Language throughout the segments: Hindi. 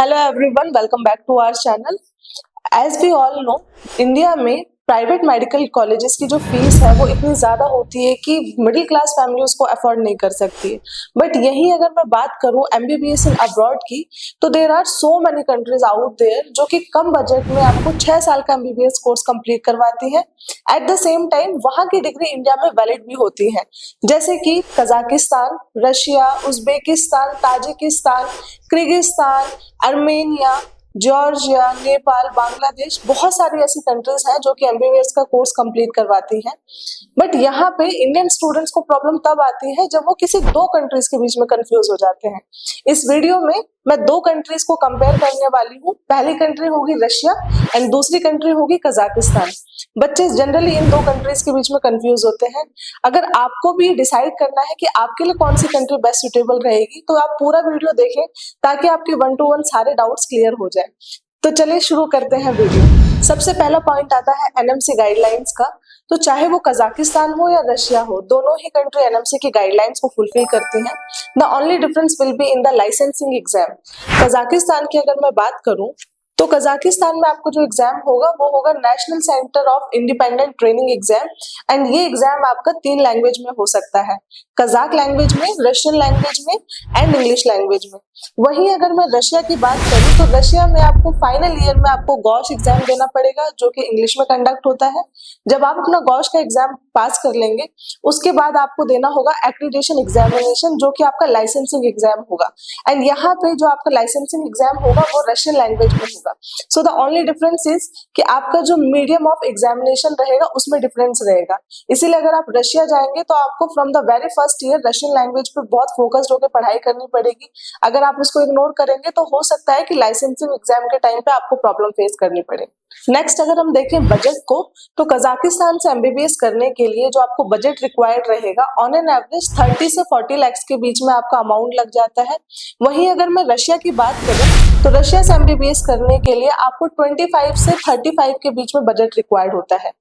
Hello everyone, welcome back to our channel. As we all know, India में प्राइवेट मेडिकल कॉलेजेस की जो फीस है वो इतनी ज़्यादा होती है कि मिडिल क्लास फैमिली उसको अफोर्ड नहीं कर सकती है। बट यही अगर मैं बात करूं एमबीबीएस इन अब्रॉड की, तो there are so many countries out there जो कि कम बजट में आपको 6 साल का एमबीबीएस कोर्स कंप्लीट करवाती है। एट द सेम टाइम वहाँ की डिग्री इंडिया में वैलिड भी होती है, जैसे कि Kazakhstan, Russia, Uzbekistan, Tajikistan, Kyrgyzstan, Armenia, Georgia, Nepal, Bangladesh, बहुत सारी ऐसी कंट्रीज हैं जो कि एमबीबीएस का कोर्स कंप्लीट करवाती हैं। बट यहाँ पे इंडियन स्टूडेंट्स को प्रॉब्लम तब आती है जब वो किसी दो कंट्रीज के बीच में कंफ्यूज हो जाते हैं। इस वीडियो में मैं दो कंट्रीज को कंपेयर करने वाली हूँ। पहली कंट्री होगी रशिया एंड दूसरी कंट्री होगी कजाकिस्तान। बच्चे जनरली इन दो कंट्रीज के बीच में कंफ्यूज होते हैं। अगर आपको भी डिसाइड करना है कि आपके लिए कौन सी कंट्री बेस्ट सुटेबल रहेगी, तो आप पूरा वीडियो देखें ताकि आपके 1 to 1 सारे डाउट्स क्लियर हो जाए। तो चलिए शुरू करते हैं वीडियो। सबसे पहला पॉइंट आता है एनएमसी गाइडलाइंस का। तो चाहे वो कजाकिस्तान हो या रशिया हो, दोनों ही कंट्री एनएमसी की गाइडलाइंस को फुलफिल करती हैं। The only difference will be in the licensing exam. Kazakhstan की अगर मैं बात करूं, तो कजाकिस्तान में आपको जो एग्जाम होगा वो होगा national centre of independent training exam. And ये एग्जाम आपका 3 लैंग्वेज में हो सकता है, कजाक लैंग्वेज में, रशियन लैंग्वेज में एंड इंग्लिश लैंग्वेज में। वहीं अगर मैं रशिया की बात करूं, तो रशिया में आपको फाइनल ईयर में आपको गॉश एग्जाम देना पड़ेगा, जो कि इंग्लिश में कंडक्ट होता है। जब आप अपना गॉश का एग्जाम पास कर लेंगे, उसके बाद आपको देना होगा एक्रीडिटेशन एग्जामिनेशन, जो कि आपका लाइसेंसिंग एग्जाम होगा। एंड यहाँ पे जो आपका लाइसेंसिंग एग्जाम होगा वो रशियन लैंग्वेज में होगा। So the only difference is कि आपका जो मीडियम ऑफ एग्जामिनेशन रहेगा उसमें डिफरेंस रहेगा। इसीलिए अगर आप रशिया जाएंगे तो आपको from the very first year Russian language पे बहुत फोकस्ड होकर पढ़ाई करनी पड़ेगी। अगर आप इसको इग्नोर करेंगे तो हो सकता है कि लाइसेंसिंग एग्जाम के टाइम पे आपको प्रॉब्लम फेस करनी पड़े। नेक्स्ट अगर हम देखें बजट को, तो कजाकिस्तान से एमबीबीएस करने के लिए जो आपको बजट रिक्वायर्ड रहेगा, ऑन एन एवरेज 30 से 40 लाख के बीच में आपका अमाउंट लग जाता है। वहीं अगर मैं रशिया की बात करूं, तो रशिया से एमबीबीएस करने के लिए आपको 25 से 35 के बीच में बजट रिक्वायर्ड होता है।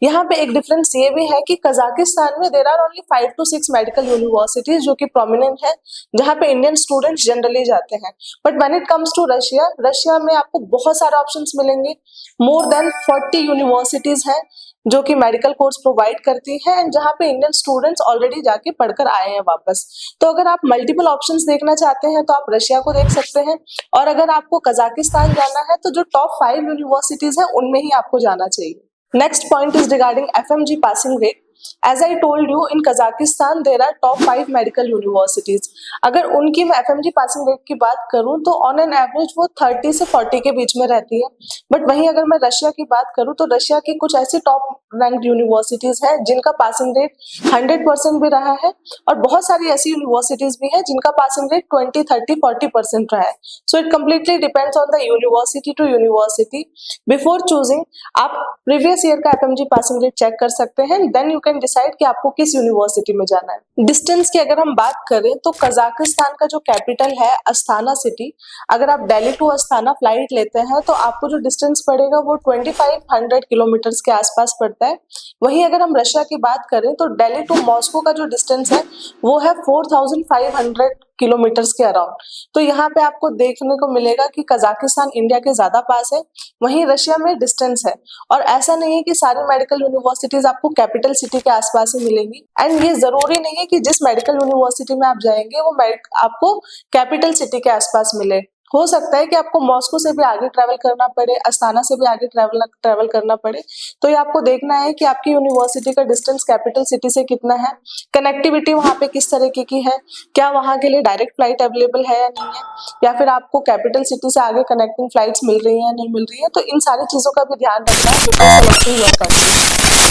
यहाँ पे एक डिफरेंस ये भी है कि कजाकिस्तान में there are only 5 to 6 medical universities जो कि प्रोमिनेंट है, जहाँ पे इंडियन स्टूडेंट्स जनरली जाते हैं। But when it comes to Russia, Russia में आपको बहुत सारे ऑप्शंस मिलेंगे। मोर देन 40 यूनिवर्सिटीज हैं जो कि मेडिकल कोर्स प्रोवाइड करती है, एंड जहाँ पे इंडियन स्टूडेंट्स ऑलरेडी जाके पढ़कर आए हैं वापस। तो अगर आप मल्टीपल ऑप्शंस देखना चाहते हैं तो आप रशिया को देख सकते हैं, और अगर आपको कजाकिस्तान जाना है तो जो टॉप 5 यूनिवर्सिटीज हैं उनमें ही आपको जाना चाहिए। Next point is regarding FMG passing rate. As I told you, in Kazakhstan there are top 5 medical universities. अगर उनकी मैं एफएमजी पासिंग रेट की बात करूं तो ऑन एन एवरेज वो 30 से 40 के बीच में रहती है। बट वहीं अगर मैं रशिया की बात करूं, तो रशिया की कुछ ऐसी टॉप रैंक्ड यूनिवर्सिटीज हैं जिनका पासिंग रेट 100% भी रहा है, और बहुत सारी ऐसी यूनिवर्सिटीज भी हैं जिनका पासिंग रेट 20, 30, 40% रहा है। So it completely depends on the university to university. Before choosing आप प्रीवियस ईयर का एफएमजी पासिंग रेट चेक कर सकते हैं, देन यू कैन डिसाइड कि आपको किस यूनिवर्सिटी में जाना है। डिस्टेंस की अगर हम बात करें, तो कजाकिस्तान का जो कैपिटल है अस्ताना सिटी, अगर आप दिल्ली टू अस्ताना फ्लाइट लेते हैं तो आपको जो डिस्टेंस पड़ेगा वो 2500 किलोमीटर्स के आसपास पड़ता है। वहीं अगर हम रशिया की बात करें, तो दिल्ली टू मॉस्को का जो डिस्टेंस है वो है 4500 किलोमीटर्स के अराउंड। तो यहाँ पे आपको देखने को मिलेगा कि कजाकिस्तान इंडिया के ज्यादा पास है, वहीं रशिया में डिस्टेंस है। और ऐसा नहीं है कि सारी मेडिकल यूनिवर्सिटीज आपको कैपिटल सिटी के आसपास ही मिलेंगी, एंड ये जरूरी नहीं है कि जिस मेडिकल यूनिवर्सिटी में आप जाएंगे वो आपको कैपिटल सिटी के आसपास मिले। हो सकता है कि आपको मॉस्को से भी आगे ट्रैवल करना पड़े, अस्ताना से भी आगे ट्रैवल करना पड़े। तो ये आपको देखना है कि आपकी यूनिवर्सिटी का डिस्टेंस कैपिटल सिटी से कितना है, कनेक्टिविटी वहाँ पे किस तरीके की है, क्या वहाँ के लिए डायरेक्ट फ्लाइट अवेलेबल है या नहीं है, या फिर आपको कैपिटल सिटी से आगे कनेक्टिंग फ्लाइट्स मिल रही है या नहीं मिल रही है। तो इन सारी चीजों का भी ध्यान रखना है before selecting your country.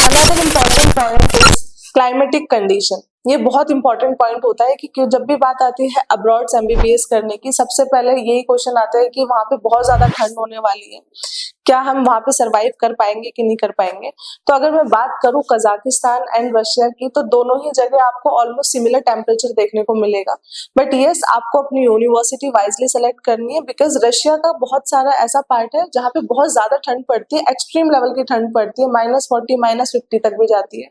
Another important point is climatic condition. ये बहुत इंपॉर्टेंट पॉइंट होता है कि जब भी बात आती है अब्रॉड से एमबीबीएस करने की, सबसे पहले यही क्वेश्चन आता है कि वहां पे बहुत ज्यादा ठंड होने वाली है, क्या हम वहां पे सरवाइव कर पाएंगे कि नहीं कर पाएंगे। तो अगर मैं बात करूं कजाकिस्तान एंड रशिया की, तो दोनों ही जगह आपको ऑलमोस्ट सिमिलर टेम्परेचर देखने को मिलेगा। बट यस, आपको अपनी यूनिवर्सिटी वाइजली सेलेक्ट करनी है, बिकॉज रशिया का बहुत सारा ऐसा पार्ट है जहाँ पे बहुत ज्यादा ठंड पड़ती है, एक्सट्रीम लेवल की ठंड पड़ती है, -40, -50 तक भी जाती है।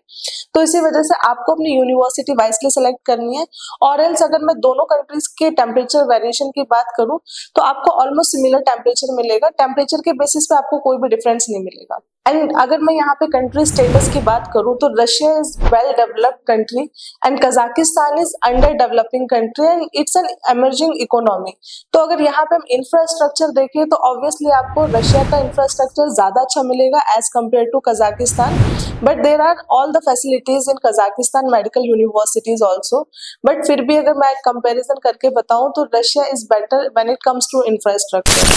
तो इसी वजह से आपको अपनी यूनिवर्सिटी यूनिवर्सिटी वाइसली सेलेक्ट करनी है, और एल्स अगर मैं दोनों कंट्रीज के टेम्परेचर वेरिएशन की बात करूं तो आपको ऑलमोस्ट सिमिलर टेम्परेचर मिलेगा, टेम्परेचर के बेसिस पे आपको कोई भी डिफरेंस नहीं मिलेगा। एंड अगर मैं यहाँ पे कंट्री स्टेटस की बात करूं तो Russia is well developed country and Kazakhstan is under developing country and it's an emerging economy. तो अगर यहाँ पे हम इंफ्रास्ट्रक्चर देखें तो ऑब्वियसली आपको रशिया का इंफ्रास्ट्रक्चर ज्यादा अच्छा मिलेगा as compare to Kazakhstan, but there are all the facilities in Kazakhstan medical universities also, but फिर भी अगर मैं कंपेरिजन करके बताऊं तो Russia is better when it comes to infrastructure.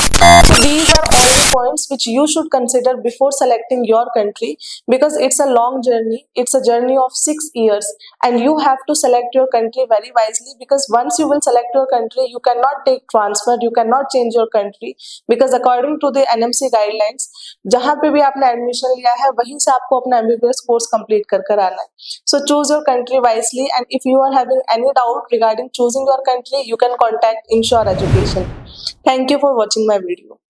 These are all the points which you should consider before selecting your country, because it's a long journey. It's a journey of 6 years and you have to select your country very wisely, because once you will select your country, you cannot take transfer, you cannot change your country, because according to the NMC guidelines, जहाँ पे भी आपने एडमिशन लिया है वहीं से आपको अपना MBBS कोर्स कंप्लीट कर कर आना है. So choose your country wisely, and if you are having any doubt regarding choosing your country, you can contact Insure Education. Thank you for watching my video.